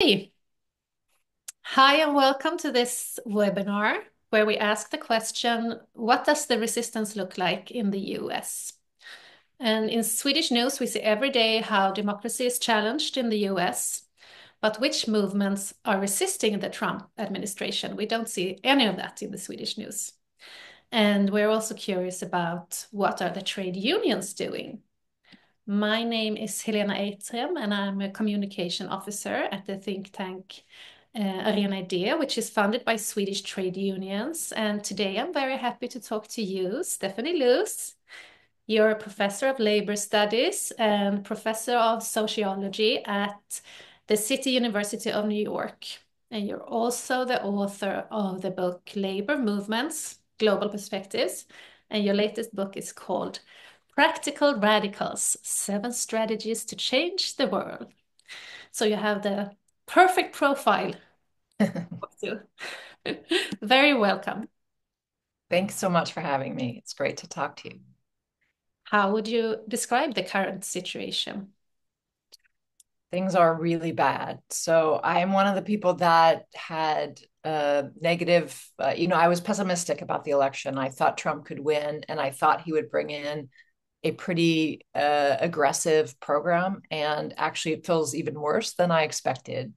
Hey, hi and welcome to this webinar where we ask the question, what does the resistance look like in the US? And in Swedish news, we see every day how democracy is challenged in the US, but which movements are resisting the Trump administration? We don't see any of that in the Swedish news. And we're also curious about what are the trade unions doing? My name is Helena Eitrem, and I'm a communication officer at the think tank Idés, which is funded by Swedish trade unions. And today I'm very happy to talk to you, Stephanie Luce. You're a professor of labor studies and professor of sociology at the City University of New York. And you're also the author of the book Labor Movements, Global Perspectives. And your latest book is called Practical Radicals, 7 Strategies to Change the World. So you have the perfect profile. Very welcome. Thanks so much for having me. It's great to talk to you. How would you describe the current situation? Things are really bad. So I am one of the people that had negative, I was pessimistic about the election. I thought Trump could win, and I thought he would bring in a pretty aggressive program. And actually, it feels even worse than I expected.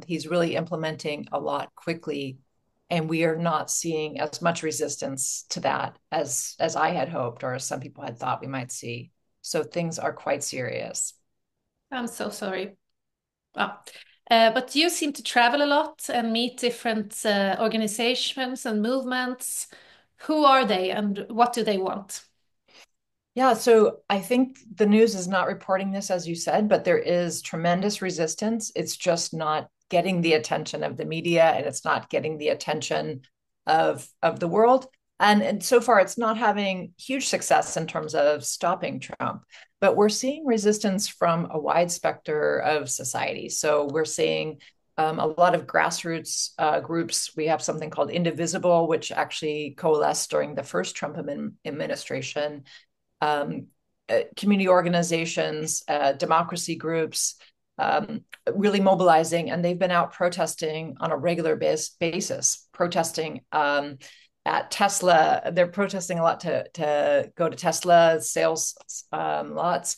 He's really implementing a lot quickly, and we are not seeing as much resistance to that as I had hoped, or as some people had thought we might see. So things are quite serious. I'm so sorry. Well, but you seem to travel a lot and meet different organizations and movements. Who are they and what do they want? Yeah, so I think the news is not reporting this, as you said, but there is tremendous resistance. It's just not getting the attention of the media, and it's not getting the attention of the world. And so far, it's not having huge success in terms of stopping Trump. But we're seeing resistance from a wide spectrum of society. So we're seeing a lot of grassroots groups. We have something called Indivisible, which actually coalesced during the first Trump administration, um, community organizations, democracy groups, really mobilizing. And they've been out protesting on a regular basis, protesting at Tesla. They're protesting a lot to go to Tesla sales lots,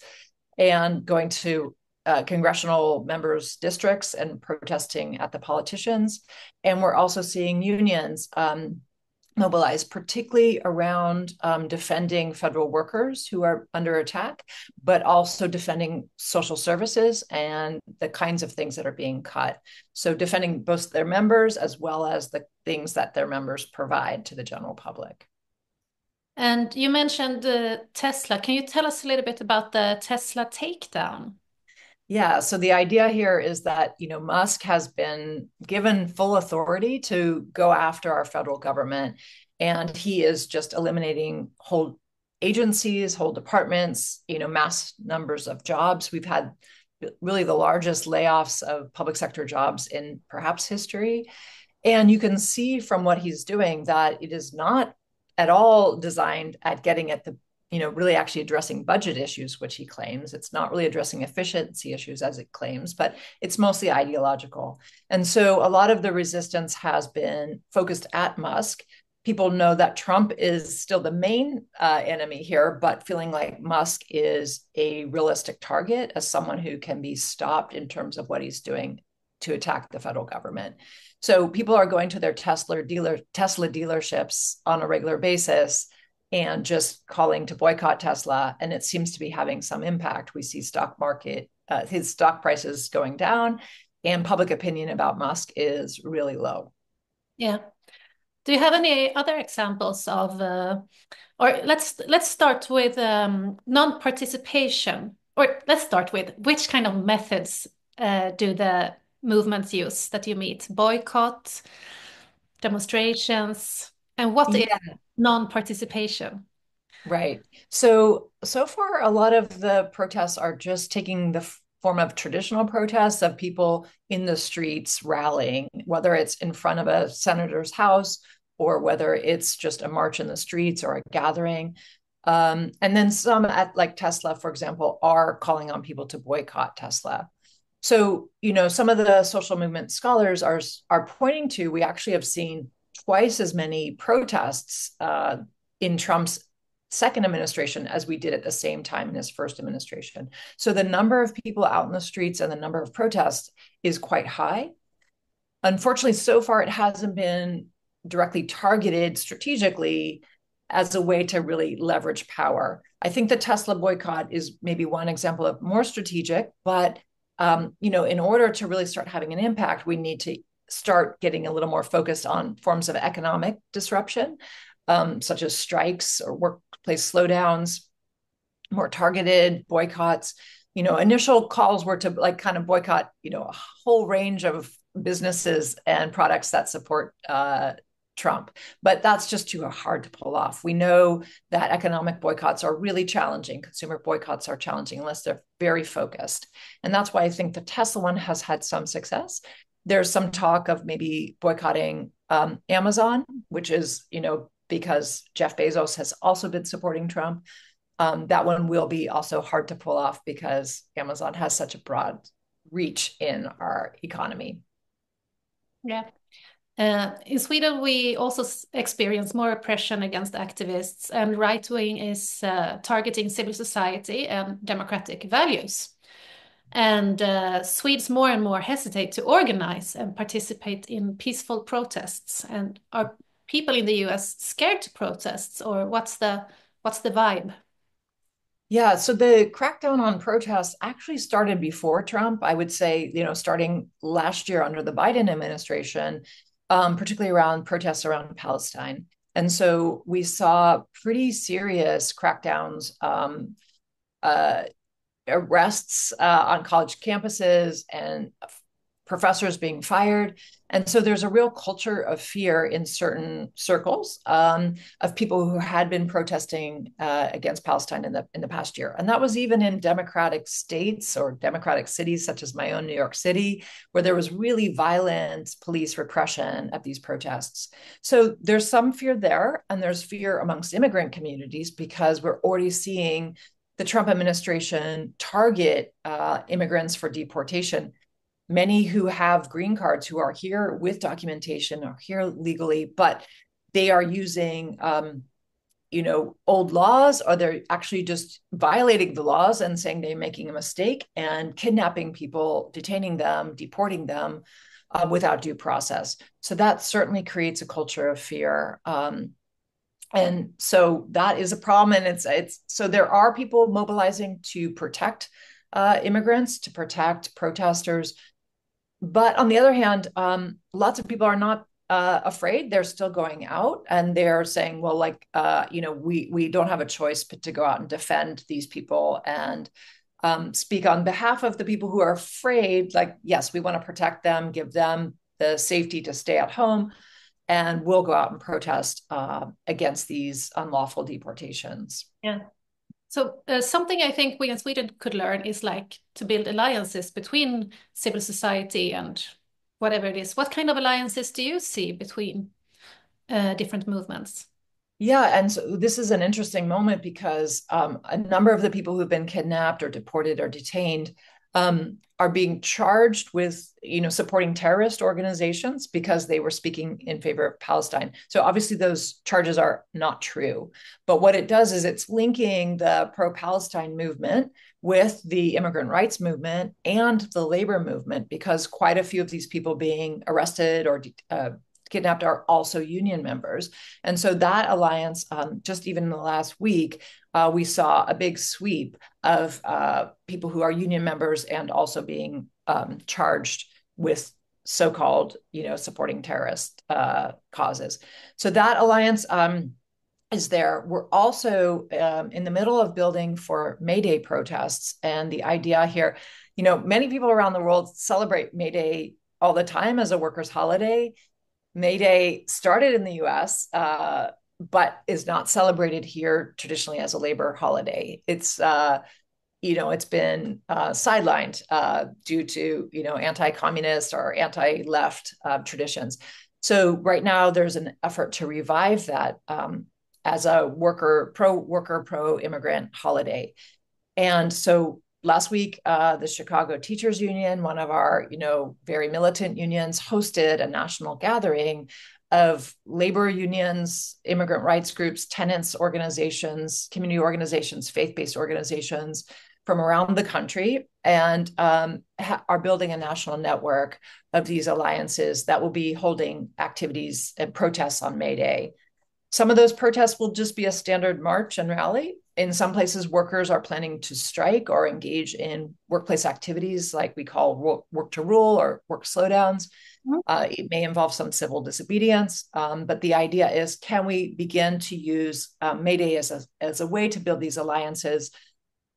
and going to congressional members' districts and protesting at the politicians. And we're also seeing unions mobilized, particularly around defending federal workers who are under attack, but also defending social services and the kinds of things that are being cut. So defending both their members as well as the things that their members provide to the general public. And you mentioned Tesla. Can you tell us a little bit about the Tesla takedown? Yeah, so the idea here is that, Musk has been given full authority to go after our federal government, and he is just eliminating whole agencies, whole departments, mass numbers of jobs. We've had really the largest layoffs of public sector jobs in perhaps history. And you can see from what he's doing that it is not at all designed at getting at the, really actually addressing budget issues, which he claims. It's not really addressing efficiency issues as it claims, but it's mostly ideological. And so a lot of the resistance has been focused at Musk. People know that Trump is still the main enemy here, but feeling like Musk is a realistic target as someone who can be stopped in terms of what he's doing to attack the federal government. So people are going to their Tesla dealerships on a regular basis and just calling to boycott Tesla, and it seems to be having some impact. We see his stock prices going down, and public opinion about Musk is really low. Yeah. Do you have any other examples of, or let's start with non-participation, or let's start with which kind of methods do the movements use that you meet? Boycott, demonstrations, and what is Yeah, non-participation? right. So far, a lot of the protests are just taking the form of traditional protests of people in the streets rallying, whether it's in front of a senator's house or whether it's just a march in the streets or a gathering. And then some at like Tesla, for example, are calling on people to boycott Tesla. So, some of the social movement scholars are pointing to, we actually have seen twice as many protests in Trump's second administration as we did at the same time in his first administration. So the number of people out in the streets and the number of protests is quite high. Unfortunately, so far it hasn't been directly targeted strategically as a way to really leverage power. I think the Tesla boycott is maybe one example of more strategic, but in order to really start having an impact, we need to start getting a little more focused on forms of economic disruption, such as strikes or workplace slowdowns, more targeted boycotts. Initial calls were to kind of boycott, a whole range of businesses and products that support Trump. But that's just too hard to pull off. We know that economic boycotts are really challenging. Consumer boycotts are challenging unless they're very focused. And that's why I think the Tesla one has had some success. There's some talk of maybe boycotting Amazon, which is, because Jeff Bezos has also been supporting Trump. That one will be also hard to pull off because Amazon has such a broad reach in our economy. Yeah. In Sweden, we also experience more oppression against activists, and right wing is targeting civil society and democratic values. And Swedes more and more hesitate to organize and participate in peaceful protests. And are people in the US scared to protests, or what's the vibe? Yeah, so the crackdown on protests actually started before Trump. I would say, starting last year under the Biden administration, particularly around protests around Palestine. And so we saw pretty serious crackdowns, arrests on college campuses, and professors being fired. And so there's a real culture of fear in certain circles of people who had been protesting against Palestine in the past year. And that was even in democratic states or democratic cities, such as my own New York City, where there was really violent police repression at these protests. So there's some fear there, and there's fear amongst immigrant communities because we're already seeing the Trump administration target immigrants for deportation. Many who have green cards, who are here with documentation, are here legally, but they are using, old laws, or they're actually just violating the laws and saying they're making a mistake and kidnapping people, detaining them, deporting them without due process. So that certainly creates a culture of fear. And so that is a problem. And it's so there are people mobilizing to protect immigrants, to protect protesters. But on the other hand, lots of people are not afraid. They're still going out, and they're saying, well, we don't have a choice but to go out and defend these people and speak on behalf of the people who are afraid. Like, yes, we want to protect them, give them the safety to stay at home, and we'll go out and protest against these unlawful deportations. Yeah. So something I think we in Sweden could learn is to build alliances between civil society and whatever it is. What kind of alliances do you see between different movements? Yeah, and so this is an interesting moment because a number of the people who've been kidnapped or deported or detained are being charged with, supporting terrorist organizations because they were speaking in favor of Palestine. So obviously those charges are not true. But what it does is it's linking the pro-Palestine movement with the immigrant rights movement and the labor movement, because quite a few of these people being arrested or kidnapped are also union members. And so that alliance, just even in the last week, we saw a big sweep of people who are union members and also being charged with so-called, supporting terrorist causes. So that alliance is there. We're also in the middle of building for May Day protests. And the idea here, many people around the world celebrate May Day all the time as a workers' holiday. May Day started in the US, but is not celebrated here traditionally as a labor holiday. It's been sidelined due to anti-communist or anti-left traditions. So right now there's an effort to revive that as a pro-immigrant holiday. And so last week, the Chicago Teachers Union, one of our, very militant unions, hosted a national gathering of labor unions, immigrant rights groups, tenants organizations, community organizations, faith-based organizations from around the country, and are building a national network of these alliances that will be holding activities and protests on May Day. Some of those protests will just be a standard march and rally. In some places, workers are planning to strike or engage in workplace activities like we call work to rule or work slowdowns. It may involve some civil disobedience, but the idea is, can we begin to use May Day as a way to build these alliances,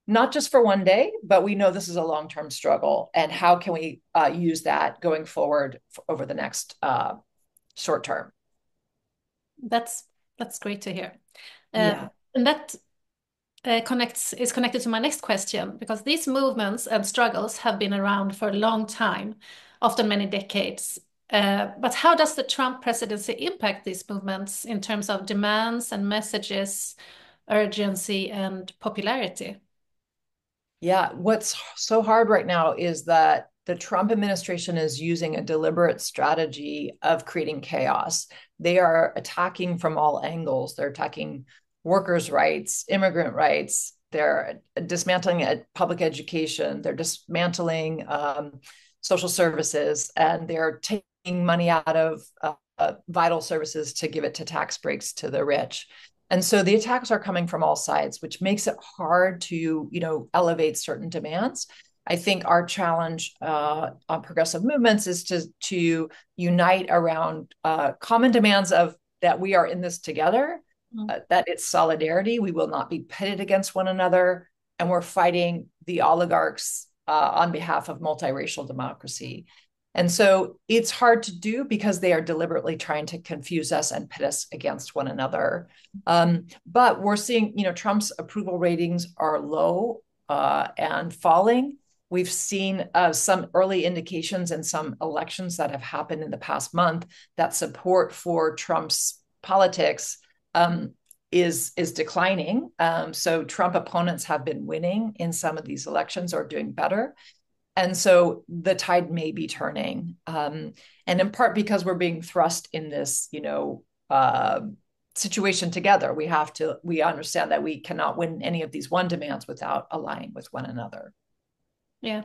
not just for one day, but we know this is a long-term struggle, and how can we use that going forward over the next short term? That's great to hear. Yeah. And that is connected to my next question, because these movements and struggles have been around for a long time, often many decades. But how does the Trump presidency impact these movements in terms of demands and messages, urgency and popularity? Yeah, what's so hard right now is that the Trump administration is using a deliberate strategy of creating chaos. They are attacking from all angles. They're attacking workers' rights, immigrant rights. They're dismantling public education. They're dismantling social services, and they're taking money out of vital services to give it to tax breaks to the rich. And so the attacks are coming from all sides, which makes it hard to, elevate certain demands. I think our challenge on progressive movements is to unite around common demands of that we are in this together, that it's solidarity. We will not be pitted against one another, and we're fighting the oligarchs on behalf of multiracial democracy. And so it's hard to do because they are deliberately trying to confuse us and pit us against one another. But we're seeing, Trump's approval ratings are low and falling. We've seen some early indications in some elections that have happened in the past month that support for Trump's politics is declining. So Trump opponents have been winning in some of these elections or doing better. And so the tide may be turning, and in part because we're being thrust in this, situation together. We understand that we cannot win any of these one demands without aligning with one another. Yeah.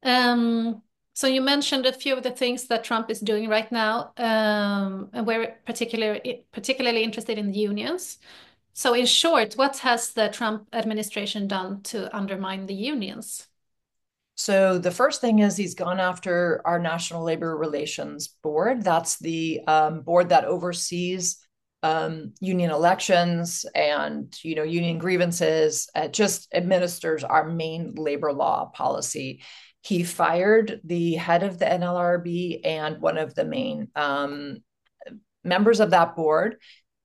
So you mentioned a few of the things that Trump is doing right now, and we're particularly interested in the unions. So in short, what has the Trump administration done to undermine the unions? So the first thing is he's gone after our National Labor Relations Board. That's the board that oversees union elections and union grievances. It just administers our main labor law policy. He fired the head of the NLRB and one of the main members of that board.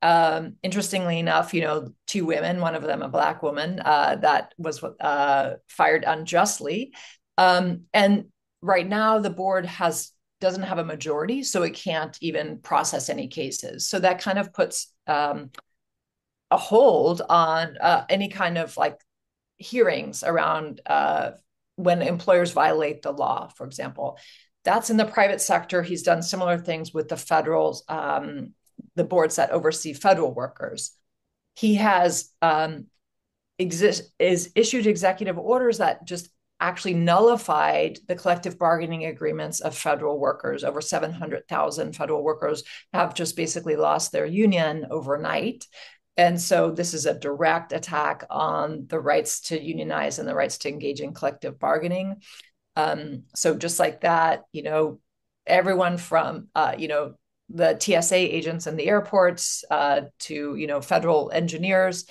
Interestingly enough, two women, one of them a Black woman, that was fired unjustly. And right now the board doesn't have a majority, so it can't even process any cases. So that kind of puts a hold on any kind of hearings around when employers violate the law, for example. That's in the private sector. He's done similar things with the federal, the boards that oversee federal workers. He has issued executive orders that just actually nullified the collective bargaining agreements of federal workers. Over 700,000 federal workers have just basically lost their union overnight. And so this is a direct attack on the rights to unionize and the rights to engage in collective bargaining. So just like that, everyone from, the TSA agents in the airports to, federal engineers,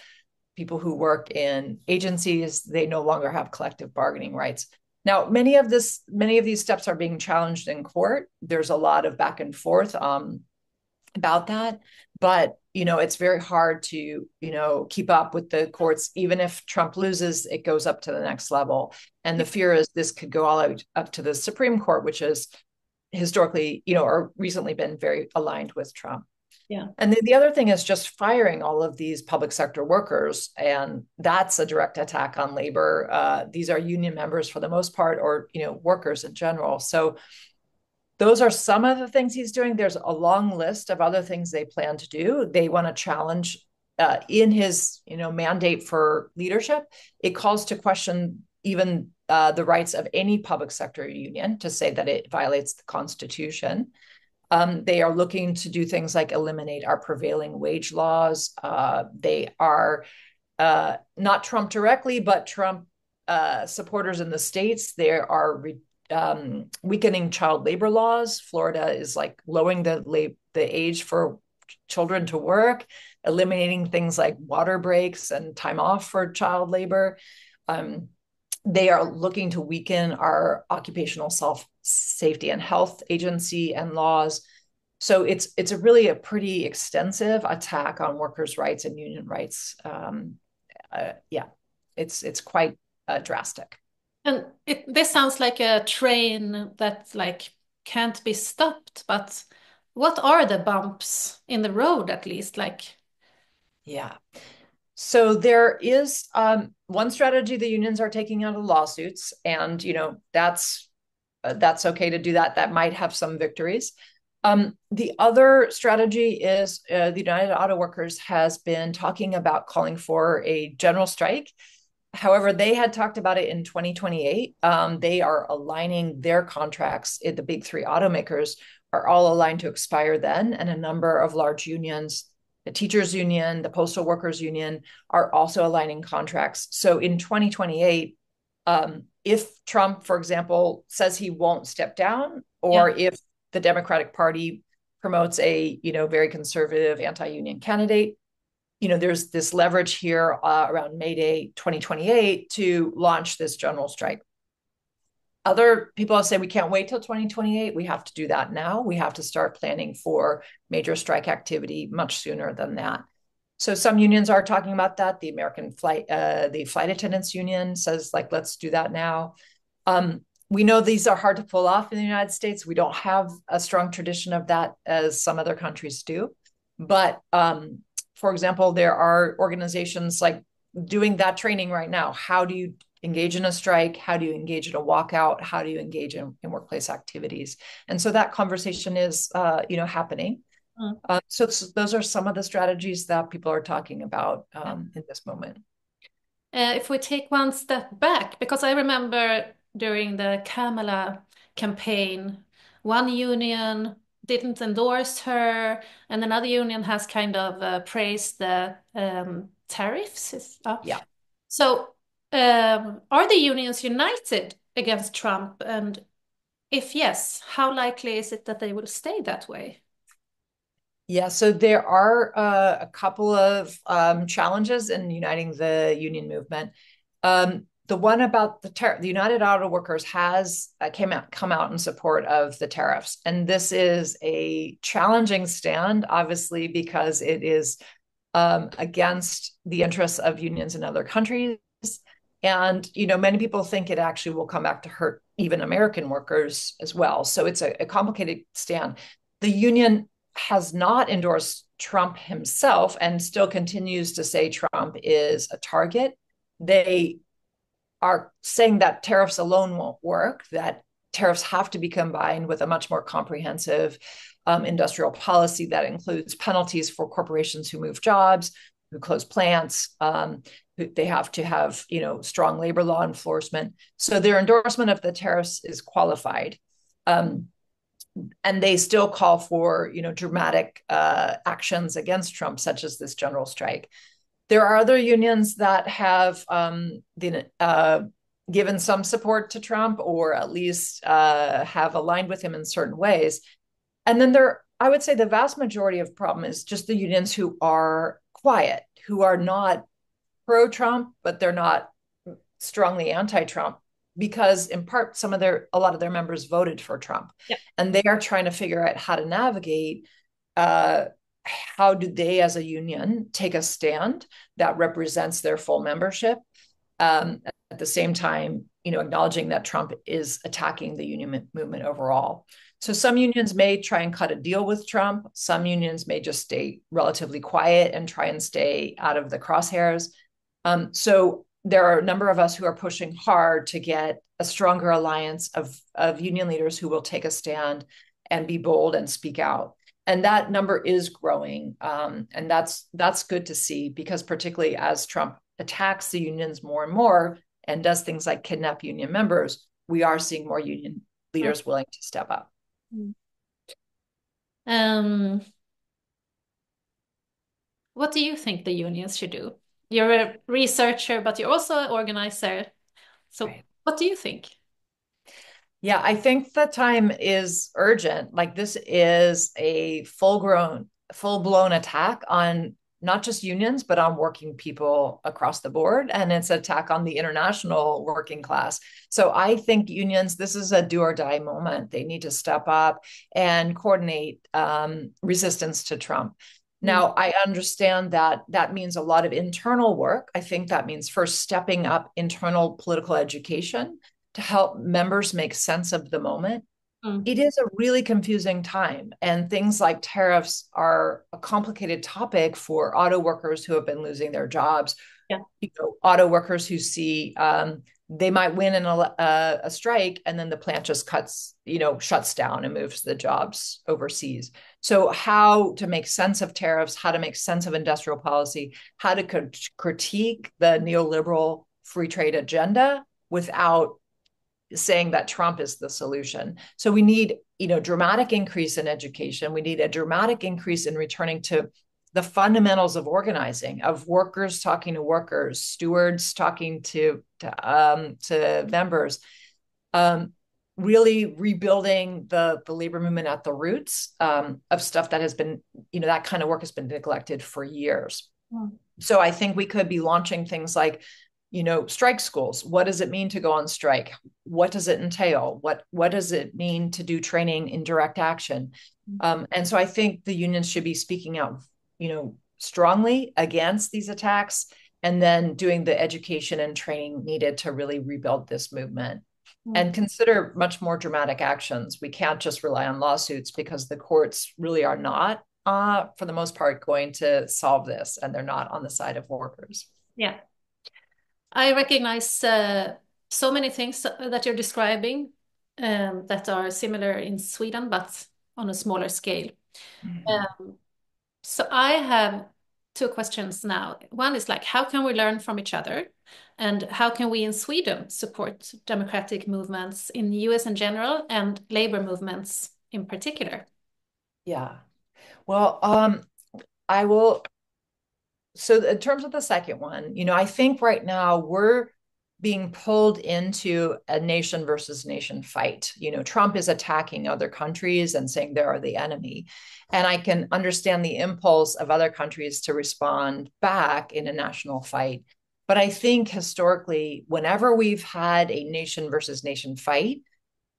people who work in agencies, they no longer have collective bargaining rights. Now, many of these steps are being challenged in court. There's a lot of back and forth about that, but it's very hard to keep up with the courts. Even if Trump loses, it goes up to the next level, and the fear is this could go all up to the Supreme Court, which is historically, or recently been very aligned with Trump. Yeah. And then the other thing is just firing all of these public sector workers, and that's a direct attack on labor. These are union members for the most part, or workers in general. So those are some of the things he's doing. There's a long list of other things they plan to do. They want to challenge in his mandate for leadership. It calls to question even the rights of any public sector union, to say that it violates the Constitution. They are looking to do things like eliminate our prevailing wage laws. They are not Trump directly, but Trump supporters in the states. They are weakening child labor laws. Florida is like lowering the age for children to work, eliminating things like water breaks and time off for child labor. They are looking to weaken our occupational safety and health agency and laws. So it's really a pretty extensive attack on workers' rights and union rights. It's quite drastic. And this sounds like a train that like can't be stopped, but what are the bumps in the road at least? Like, yeah. So there is one strategy the unions are taking out of lawsuits, and that's okay to do that. That might have some victories. The other strategy is the United Auto Workers has been talking about calling for a general strike. However, they had talked about it in 2028. They are aligning their contracts. The big three automakers are all aligned to expire then, and a number of large unions, the teachers union, the postal workers union, are also aligning contracts. So in 2028, if Trump, for example, says he won't step down, or if the Democratic Party promotes a very conservative anti-union candidate, there's this leverage here around May Day 2028 to launch this general strike. Other people have said we can't wait till 2028. We have to do that now. We have to start planning for major strike activity much sooner than that. So some unions are talking about that. The the flight attendants union says, like, let's do that now. We know these are hard to pull off in the United States. We don't have a strong tradition of that as some other countries do. But for example, there are organizations like doing that training right now. How do you engage in a strike? How do you engage in a walkout? How do you engage in workplace activities? And so that conversation is, happening. So those are some of the strategies that people are talking about in this moment. if we take one step back, because I remember during the Kamala campaign, one union didn't endorse her, and another union has kind of praised the tariffs. Yeah. So, are the unions united against Trump? And if yes, how likely is it that they will stay that way? Yeah, so there are a couple of challenges in uniting the union movement. The one about the United Auto Workers has come out in support of the tariffs, and this is a challenging stand, obviously, because it is against the interests of unions in other countries. And many people think it actually will come back to hurt even American workers as well. So it's a complicated stand. The union has not endorsed Trump himself and still continues to say Trump is a target. They are saying that tariffs alone won't work, that tariffs have to be combined with a much more comprehensive industrial policy that includes penalties for corporations who move jobs, who close plants. They have to have strong labor law enforcement. So their endorsement of the tariffs is qualified. And they still call for dramatic actions against Trump, such as this general strike. There are other unions that have given some support to Trump, or at least have aligned with him in certain ways. And then I would say the vast majority of the problem is just the unions who are quiet, who are not pro-Trump, but they're not strongly anti-Trump, because in part a lot of their members voted for Trump. Yeah. And they are trying to figure out how to navigate how do they as a union take a stand that represents their full membership, at the same time acknowledging that Trump is attacking the union movement overall. So some unions may try and cut a deal with Trump. Some unions may just stay relatively quiet and try and stay out of the crosshairs. So there are a number of us who are pushing hard to get a stronger alliance of union leaders who will take a stand and be bold and speak out. And that number is growing. And that's good to see, because particularly as Trump attacks the unions more and more and does things like kidnap union members, we are seeing more union leaders willing to step up. What do you think the unions should do? You're a researcher, but you're also an organizer. So right. What do you think? Yeah, I think the time is urgent. Like, this is a full-blown attack on not just unions, but on working people across the board. And it's an attack on the international working class. So I think unions, this is a do or die moment. They need to step up and coordinate resistance to Trump. Now, I understand that that means a lot of internal work. I think that means first stepping up internal political education to help members make sense of the moment. It is a really confusing time, and things like tariffs are a complicated topic for auto workers who have been losing their jobs. Yeah. Auto workers who see they might win in a strike, and then the plant just shuts down and moves the jobs overseas. So how to make sense of tariffs, how to make sense of industrial policy, how to critique the neoliberal free trade agenda without saying that Trump is the solution. So we need, dramatic increase in education. We need a dramatic increase in returning to the fundamentals of organizing, of workers talking to workers, stewards talking to members, really rebuilding the labor movement at the roots of stuff that has been, that kind of work has been neglected for years. So I think we could be launching things like, strike schools. What does it mean to go on strike? What does it entail? What does it mean to do training in direct action? And so I think the unions should be speaking out, strongly against these attacks, and then doing the education and training needed to really rebuild this movement and consider much more dramatic actions. We can't just rely on lawsuits, because the courts really are not, for the most part, going to solve this, and they're not on the side of workers. Yeah. I recognize so many things that you're describing that are similar in Sweden, but on a smaller scale. So I have two questions now. One is like, how can we learn from each other? And how can we in Sweden support democratic movements in the US in general and labor movements in particular? Yeah. Well, I will. So in terms of the second one, I think right now we're being pulled into a nation versus nation fight. Trump is attacking other countries and saying they are the enemy. And I can understand the impulse of other countries to respond back in a national fight. But I think historically, whenever we've had a nation versus nation fight,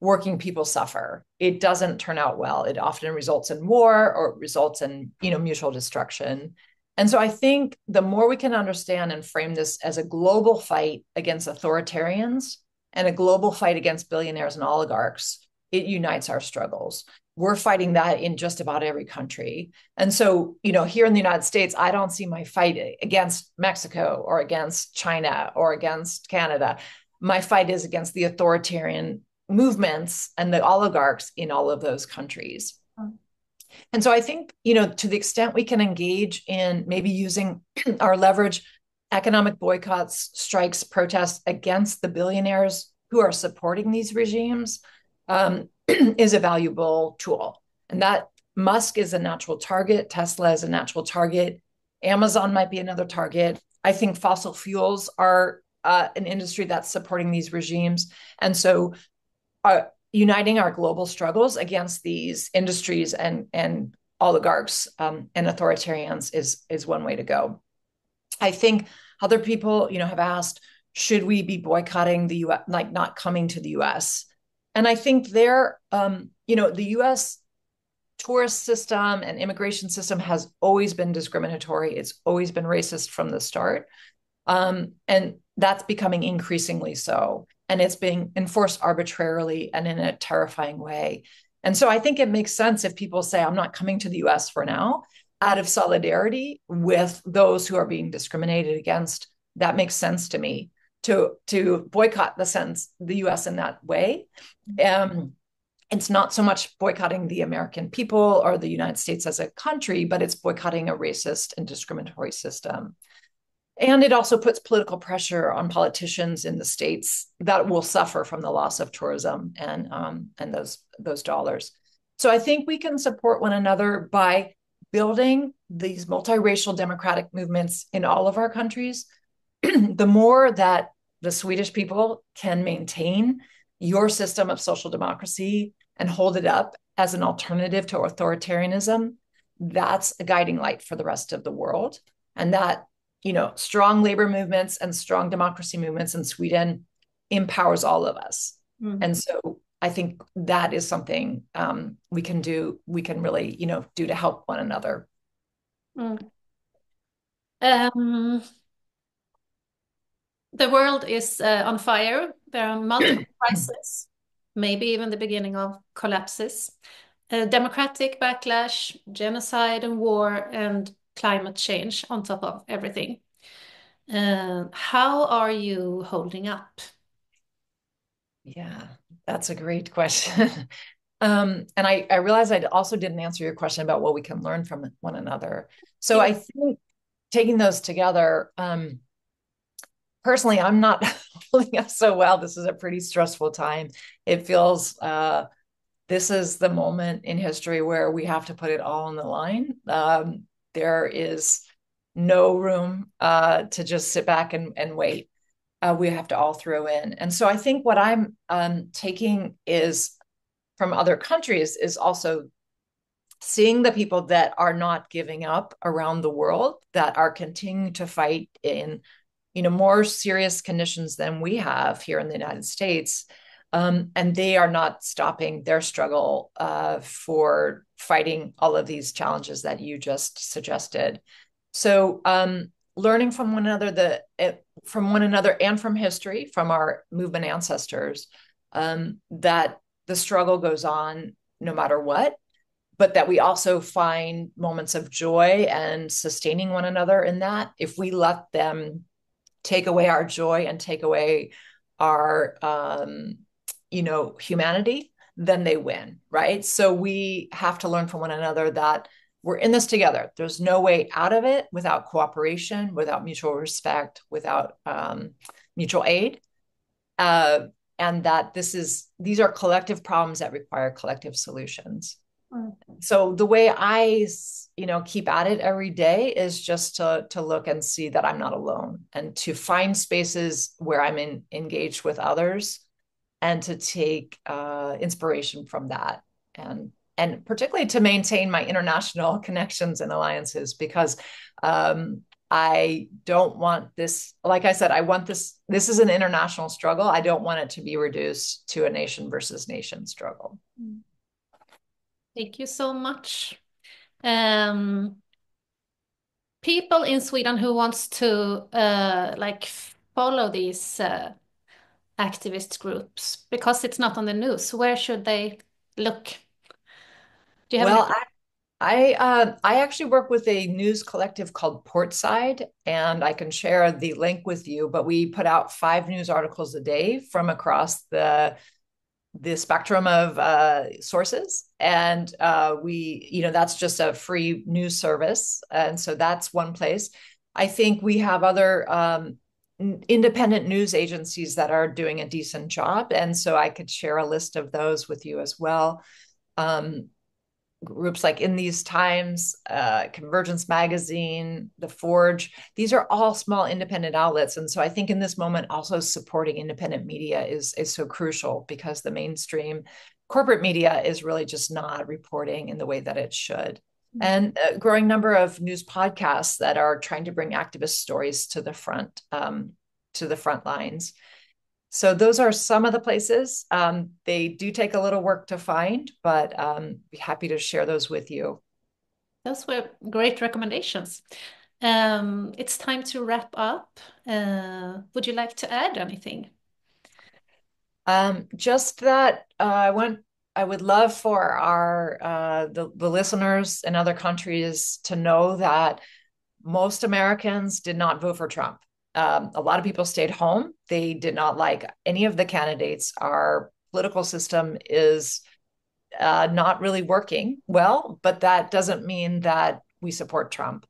working people suffer. It doesn't turn out well. It often results in war, or it results in, mutual destruction. And so I think the more we can understand and frame this as a global fight against authoritarians and a global fight against billionaires and oligarchs, it unites our struggles. We're fighting that in just about every country. And so, here in the United States, I don't see my fight against Mexico or against China or against Canada. My fight is against the authoritarian movements and the oligarchs in all of those countries. And so I think, to the extent we can engage in maybe using our leverage, economic boycotts, strikes, protests against the billionaires who are supporting these regimes, is a valuable tool. And that Musk is a natural target. Tesla is a natural target. Amazon might be another target. I think fossil fuels are an industry that's supporting these regimes. And so uniting our global struggles against these industries and oligarchs and authoritarians is one way to go. I think other people, have asked, should we be boycotting the U.S., like not coming to the U.S.? And I think the U.S. tourist system and immigration system has always been discriminatory. It's always been racist from the start. And that's becoming increasingly so. And it's being enforced arbitrarily and in a terrifying way. And so I think it makes sense if people say, I'm not coming to the US for now, out of solidarity with those who are being discriminated against. That makes sense to me to boycott the US in that way. It's not so much boycotting the American people or the United States as a country, but it's boycotting a racist and discriminatory system. And it also puts political pressure on politicians in the states that will suffer from the loss of tourism and those dollars. So I think we can support one another by building these multiracial democratic movements in all of our countries. The more that the Swedish people can maintain your system of social democracy and hold it up as an alternative to authoritarianism, that's a guiding light for the rest of the world. And that, strong labor movements and strong democracy movements in Sweden empowers all of us. And so I think that is something we can really, do to help one another. The world is on fire. There are multiple crises, maybe even the beginning of collapses. Democratic backlash, genocide and war, and climate change on top of everything. How are you holding up? Yeah, that's a great question. And I realized I also didn't answer your question about what we can learn from one another. So Yeah. I think taking those together, personally, I'm not holding up so well. This is a pretty stressful time. It feels this is the moment in history where we have to put it all on the line. There is no room to just sit back and wait. We have to all throw in. And so I think what I'm taking is from other countries is also seeing the people that are not giving up around the world, that are continuing to fight in more serious conditions than we have here in the United States. And they are not stopping their struggle for fighting all of these challenges that you just suggested. So learning from one another, and from history, from our movement ancestors, that the struggle goes on no matter what, but that we also find moments of joy and sustaining one another in that. If we let them take away our joy and take away our humanity, then they win, right? So we have to learn from one another that we're in this together. There's no way out of it without cooperation, without mutual respect, without mutual aid, and that these are collective problems that require collective solutions. So the way I keep at it every day is just to look and see that I'm not alone, and to find spaces where I'm engaged with others, and to take inspiration from that, and particularly to maintain my international connections and alliances, because I don't want this, like I said, I want this is an international struggle. I don't want it to be reduced to a nation versus nation struggle. Thank you so much. People in Sweden who wants to follow these activist groups, because it's not on the news, where should they look? Do you have Well, I actually work with a news collective called Portside, and I can share the link with you. But we put out 5 news articles a day from across the spectrum of sources, and that's just a free news service, and so that's one place. I think we have other independent news agencies that are doing a decent job, and so I could share a list of those with you as well. Groups like In These Times, Convergence Magazine, The Forge, these are all small independent outlets. And so I think in this moment, also supporting independent media is so crucial, because the mainstream corporate media is really just not reporting in the way that it should. And a growing number of news podcasts that are trying to bring activist stories to the front lines. So those are some of the places. They do take a little work to find, but be happy to share those with you. Those were great recommendations. It's time to wrap up. Would you like to add anything? Just that I want I would love for our the listeners in other countries to know that most Americans did not vote for Trump. A lot of people stayed home. They did not like any of the candidates. Our political system is not really working well, but that doesn't mean that we support Trump.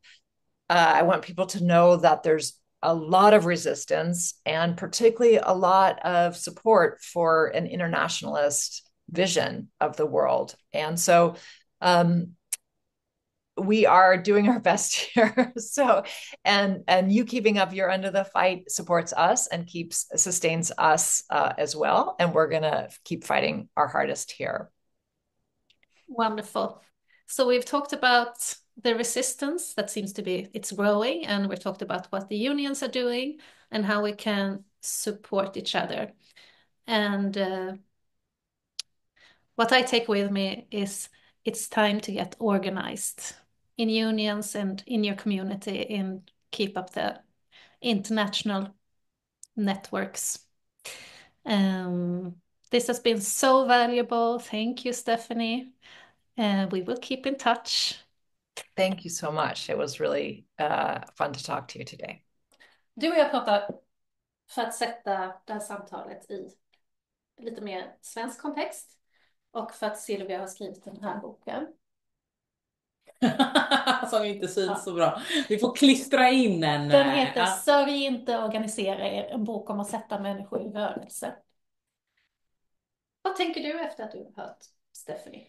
I want people to know that there's a lot of resistance and particularly a lot of support for an internationalist vision of the world. And so we are doing our best here. So, and you keeping up your end of the fight supports us and sustains us as well. And we're going to keep fighting our hardest here. Wonderful. So we've talked about the resistance that seems to be, it's growing, and we've talked about what the unions are doing and how we can support each other. And what I take with me is it's time to get organized in unions and in your community and keep up the international networks. This has been so valuable. Thank you, Stephanie. We will keep in touch. Thank you so much. It was really fun to talk to you today. Du och jag pratar för att sätta det här samtalet i lite mer svensk kontext och för att Silvia har skrivit den här boken. Som inte syns så bra. Vi får klistra in en. Den heter Sörj inte, organisera er. En bok om att sätta människor i rörelse. Vad tänker du efter att du har hört Stephanie?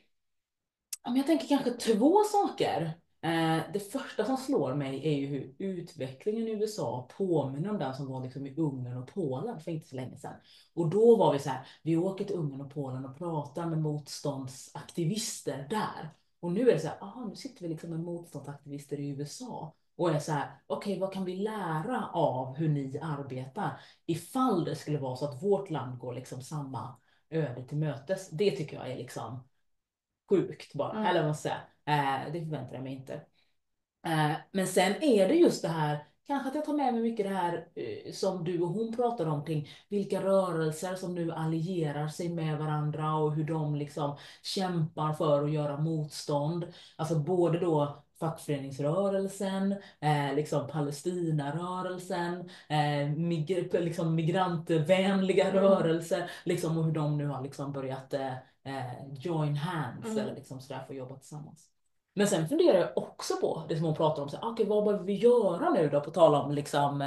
Jag tänker kanske två saker. Det första som slår mig är ju hur utvecklingen i USA påminner om den som var liksom i Ungern och Polen för inte så länge sedan. Och då var vi så här, vi åker till Ungern och Polen och pratar med motståndsaktivister där. Och nu är det så här, nu sitter vi liksom med motståndsaktivister i USA. Och är så här, okej, vad kan vi lära av hur ni arbetar? Ifall det skulle vara så att vårt land går liksom samma öde till mötes. Det tycker jag är liksom sjukt bara, eller vad säger. Det förväntar jag mig inte. Men sen är det just det här, kanske att jag tar med mig mycket det här som du och hon pratar om kring vilka rörelser som nu allierar sig med varandra och hur de liksom kämpar för att göra motstånd. Alltså både då fackföreningsrörelsen, liksom Palestinarörelsen, liksom migrantvänliga rörelser, liksom, och hur de nu har liksom börjat join hands eller liksom sådär för att jobba tillsammans. Men sen funderar jag också på det som hon pratar om. Okej, vad behöver vi göra nu då? På tal om liksom,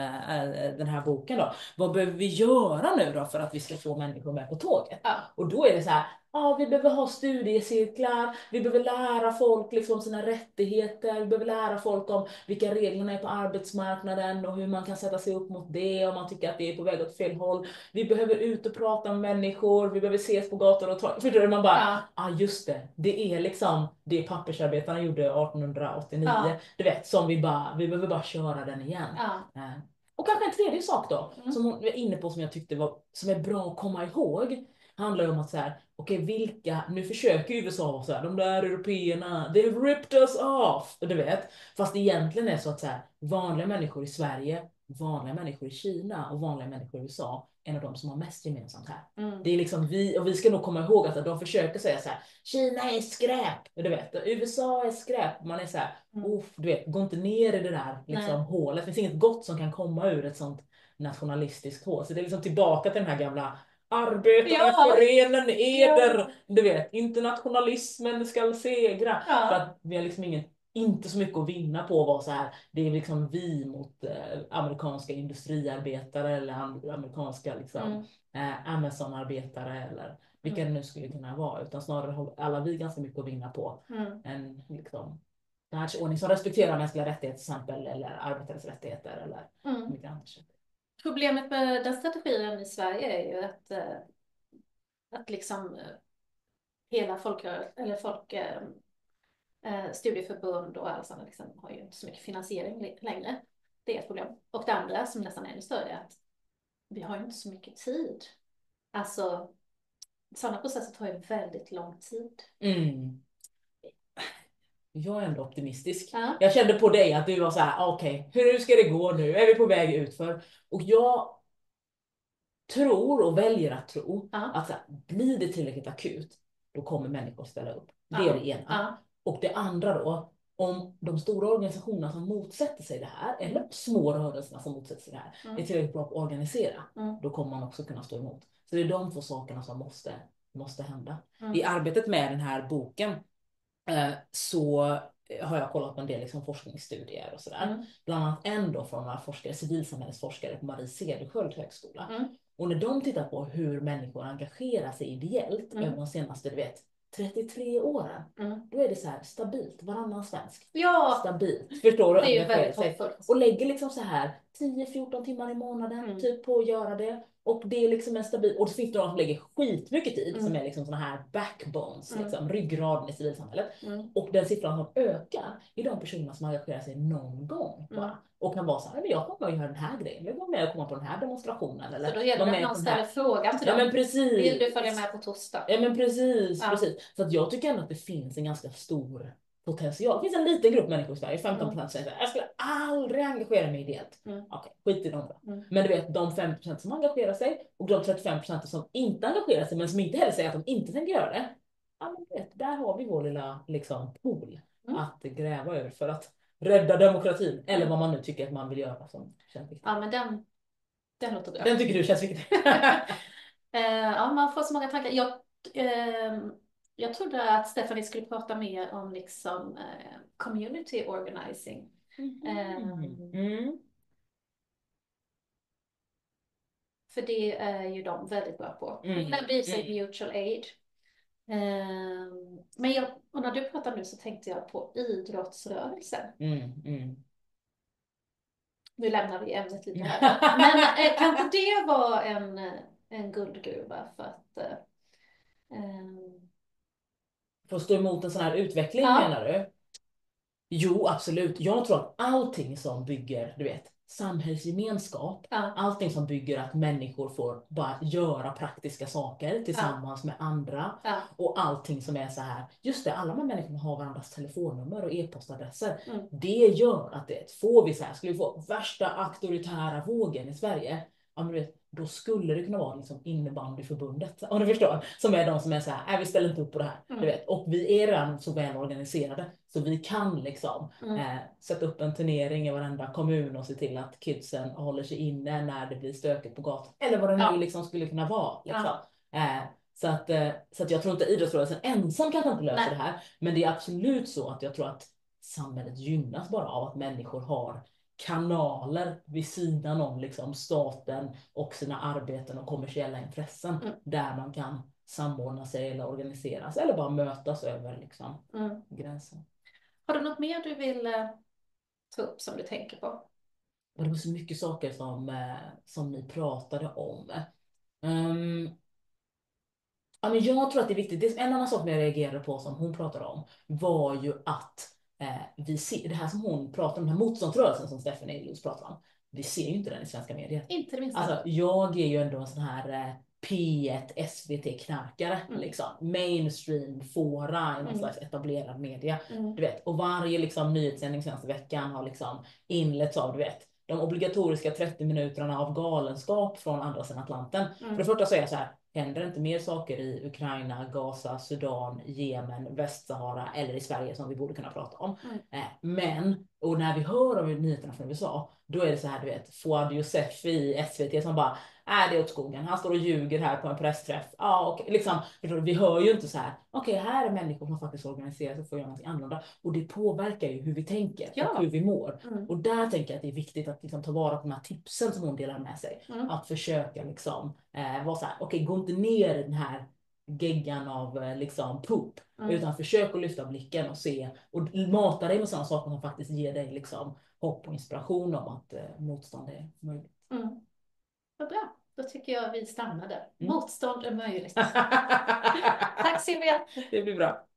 den här boken då. Vad behöver vi göra nu då för att vi ska få människor med på tåget? Ja. Och då är det så här, vi behöver ha studiecirklar. Vi behöver lära folk liksom sina rättigheter. Vi behöver lära folk om vilka reglerna är på arbetsmarknaden och hur man kan sätta sig upp mot det om man tycker att det är på väg åt fel håll. Vi behöver ut och prata med människor. Vi behöver ses på gator och torg. Förstår du? Man bara, just det. Det är liksom det pappersarbetarna gjorde 1889. Du vet, som vi behöver bara köra den igen. Och kanske en tredje sak då, som hon var inne på som jag tyckte som är bra att komma ihåg, handlar ju om att så här, vilka, nu försöker ju USA vara så här, de där européerna, they've ripped us off, du vet. Fast egentligen är så att så här, vanliga människor i Sverige, vanliga människor i Kina och vanliga människor i USA, en av de som har mest gemensamt här. Det är liksom vi ska nog komma ihåg att de försöker säga så här, Kina är skräp, du vet, USA är skräp. Man är så här, du vet, gå inte ner i det där liksom hålet. Det finns inget gott som kan komma ur ett sånt nationalistiskt hål. Så det är liksom tillbaka till den här gamla arbetarna förenen eder, du vet, internationalismen ska segra. För att vi har liksom inte så mycket att vinna på att vara så här, det är liksom vi mot amerikanska industriarbetare eller amerikanska liksom, Amazon-arbetare eller vilka det nu skulle kunna vara, utan snarare har alla vi ganska mycket att vinna på en liksom världsordning som respekterar mänskliga rättigheter till exempel, eller arbetares rättigheter eller migranters rättigheter. Problemet med den strategin i Sverige är ju att liksom hela studieförbund och alla sådana liksom har ju inte så mycket finansiering längre. Det är ett problem. Och det andra som nästan är ännu större är att vi har ju inte så mycket tid. Alltså, sådana processer tar ju väldigt lång tid. Jag är ändå optimistisk. Jag kände på dig att du var så här, okej, hur ska det gå nu? Är vi på väg utför? Och jag tror och väljer att tro att så här, blir det tillräckligt akut, då kommer människor ställa upp. Det är det ena. Och det andra då, om de stora organisationerna som motsätter sig det här, eller små rörelserna som motsätter sig det här, är tillräckligt bra på att organisera, då kommer man också kunna stå emot. Så det är de två sakerna som måste hända. I arbetet med den här boken så har jag kollat på en del liksom forskningsstudier och sådär. Bland annat en då från några forskare, civilsamhällesforskare på Marie Cederschiöld högskola. Och när de tittar på hur människor engagerar sig ideellt över de senaste, 33 åren, då är det så här stabilt, varannan svensk. Ja, stabilt. Förstår du? Det är ju väldigt hoppfullt. Och lägger liksom så här 10-14 timmar i månaden typ på att göra det. Och det är liksom en stabil, och så finns det några som lägger skitmycket tid som är liksom såna här backbones, liksom, ryggraden i civilsamhället. Och den siffran som ökar är de personerna som engagerar sig någon gång bara. Och kan vara så här, men jag kommer att göra den här grejen, jag kommer med att komma på den här demonstrationen. Eller så då gäller det att någon ställer frågan till dem. Men precis. Vill du följa med på torsdag? Ja men precis. Så att jag tycker ändå att det finns en ganska stor potential. Det finns en liten grupp människor i Sverige, 15% säger jag skulle aldrig engagera mig ideellt. Okej, skit i dem då. Men du vet, de 5% som engagerar sig och de 35% som inte engagerar sig men som inte heller säger att de inte tänker göra det. Ja men du vet, där har vi vår lilla liksom pool att gräva över för att rädda demokratin. Eller vad man nu tycker att man vill göra som känns viktigt. Ja men den låter bra. Den tycker du känns viktig. Ja, man får så många tankar. Jag trodde att Stephanie skulle prata mer om liksom community organizing. För det är ju de väldigt bra på. Det blir sig mutual aid. Men och när du pratar nu så tänkte jag på idrottsrörelsen. Nu lämnar vi ämnet lite här. Men kan inte det vara en guldgruva för att för att stå emot en sån här utveckling menar du? Jo, absolut. Jag tror att allting som bygger, du vet, samhällsgemenskap, allting som bygger att människor får bara göra praktiska saker tillsammans med andra och allting som är så här, just det, alla de människorna har varandras telefonnummer och e-postadresser. Det gör att får vi så här, skulle vi få värsta auktoritära vågen i Sverige, ja men du vet, då skulle det kunna vara liksom innebandyförbundet, om du förstår, som är de som är så här, vi ställer inte upp på det här, du vet, och vi är redan så väl organiserade så vi kan liksom sätta upp en turnering i varenda kommun och se till att kidsen håller sig inne när det blir stökigt på gatan, eller vad det nu liksom skulle kunna vara liksom. Så att jag tror inte idrottsrörelsen ensam kanske inte löser det här, men det är absolut så att jag tror att samhället gynnas bara av att människor har kanaler vid sidan om liksom staten och sina arbeten och kommersiella intressen där man kan samordna sig eller organisera sig eller bara mötas över liksom gränsen. Har du något mer du vill ta upp som du tänker på? Och det var så mycket saker som ni pratade om. Ja, men jag tror att det är viktigt. En annan sak som jag reagerade på som hon pratade om var ju att vi ser det här som hon pratar om, den här motståndsrörelsen som Stephanie Luce pratar om. Vi ser ju inte den i svenska medier. Inte det minsta. Alltså, jag är ju ändå en sån här P1 SVT-knarkare liksom. Mainstream fora i någon slags etablerad media. Du vet. Och varje liksom nyhetssändning senaste veckan har liksom inletts av, du vet, de obligatoriska 30 minuterna av galenskap från andra sidan Atlanten. För det första så är jag så här, händer inte mer saker i Ukraina, Gaza, Sudan, Jemen, Västsahara eller i Sverige som vi borde kunna prata om. Men, och när vi hör om nyheterna från USA, då är det så här, du vet, Fouad Youssef i SVT som bara, det är åt skogen. Han står och ljuger här på en pressträff. Och liksom, vi hör ju inte så här, okej, här är människor som faktiskt organiserar sig för att göra något annorlunda. Och det påverkar ju hur vi tänker och hur vi mår. Och där tänker jag att det är viktigt att liksom ta vara på de här tipsen som hon delar med sig. Att försöka liksom vara så här, okej, gå inte ner i den här geggan av liksom poop. Utan försök att lyfta blicken och se och mata dig med sådana saker som faktiskt ger dig liksom hopp och inspiration om att motstånd är möjligt. Vad bra. Då tycker jag vi stannar där. Motstånd är möjligt. Tack Silvia. Det blir bra.